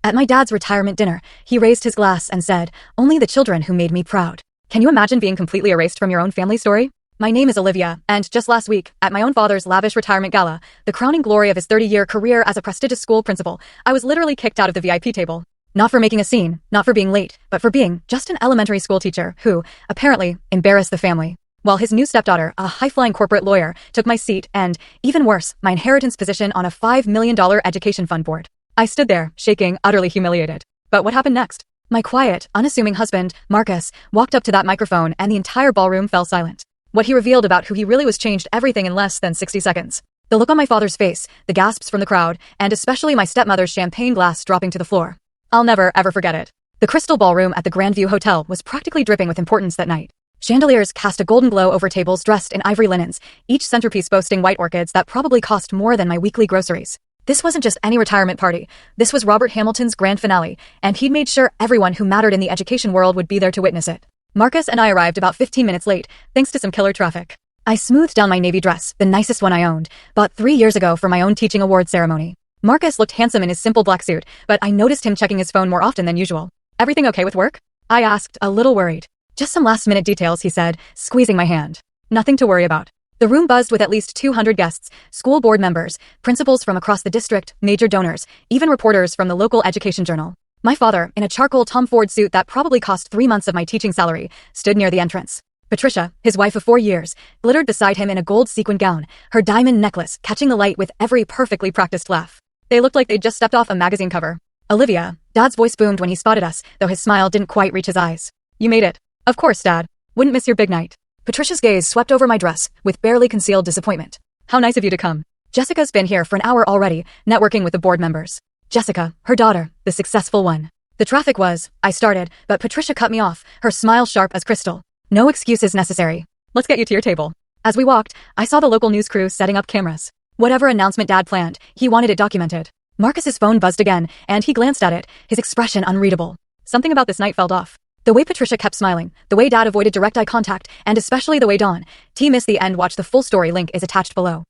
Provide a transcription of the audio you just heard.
At my dad's retirement dinner, he raised his glass and said, "Only the children who made me proud." Can you imagine being completely erased from your own family story? My name is Olivia, and just last week, at my own father's lavish retirement gala, the crowning glory of his 30-year career as a prestigious school principal, I was literally kicked out of the VIP table. Not for making a scene, not for being late, but for being just an elementary school teacher who, apparently, embarrassed the family. While his new stepdaughter, a high-flying corporate lawyer, took my seat and, even worse, my inheritance position on a $5 million education fund board. I stood there, shaking, utterly humiliated. But what happened next? My quiet, unassuming husband, Marcus, walked up to that microphone and the entire ballroom fell silent. What he revealed about who he really was changed everything in less than 60 seconds. The look on my father's face, the gasps from the crowd, and especially my stepmother's champagne glass dropping to the floor. I'll never, ever forget it. The Crystal Ballroom at the Grandview Hotel was practically dripping with importance that night. Chandeliers cast a golden glow over tables dressed in ivory linens, each centerpiece boasting white orchids that probably cost more than my weekly groceries. This wasn't just any retirement party. This was Robert Hamilton's grand finale, and he'd made sure everyone who mattered in the education world would be there to witness it. Marcus and I arrived about 15 minutes late, thanks to some killer traffic. I smoothed down my navy dress, the nicest one I owned, bought 3 years ago for my own teaching award ceremony. Marcus looked handsome in his simple black suit, but I noticed him checking his phone more often than usual. "Everything okay with work?" I asked, a little worried. "Just some last-minute details," he said, squeezing my hand. "Nothing to worry about." The room buzzed with at least 200 guests, school board members, principals from across the district, major donors, even reporters from the local education journal. My father, in a charcoal Tom Ford suit that probably cost 3 months of my teaching salary, stood near the entrance. Patricia, his wife of 4 years, glittered beside him in a gold sequin gown, her diamond necklace catching the light with every perfectly practiced laugh. They looked like they'd just stepped off a magazine cover. "Olivia," Dad's voice boomed when he spotted us, though his smile didn't quite reach his eyes. "You made it." "Of course, Dad. Wouldn't miss your big night." Patricia's gaze swept over my dress, with barely concealed disappointment. "How nice of you to come. Jessica's been here for an hour already, networking with the board members." Jessica, her daughter, the successful one. "The traffic was," I started, but Patricia cut me off, her smile sharp as crystal. "No excuses necessary. Let's get you to your table." As we walked, I saw the local news crew setting up cameras. Whatever announcement Dad planned, he wanted it documented. Marcus's phone buzzed again, and he glanced at it, his expression unreadable. Something about this night felt off. The way Patricia kept smiling, the way Dad avoided direct eye contact, and especially the way Dawn, T missed the end. Watch the full story, link is attached below.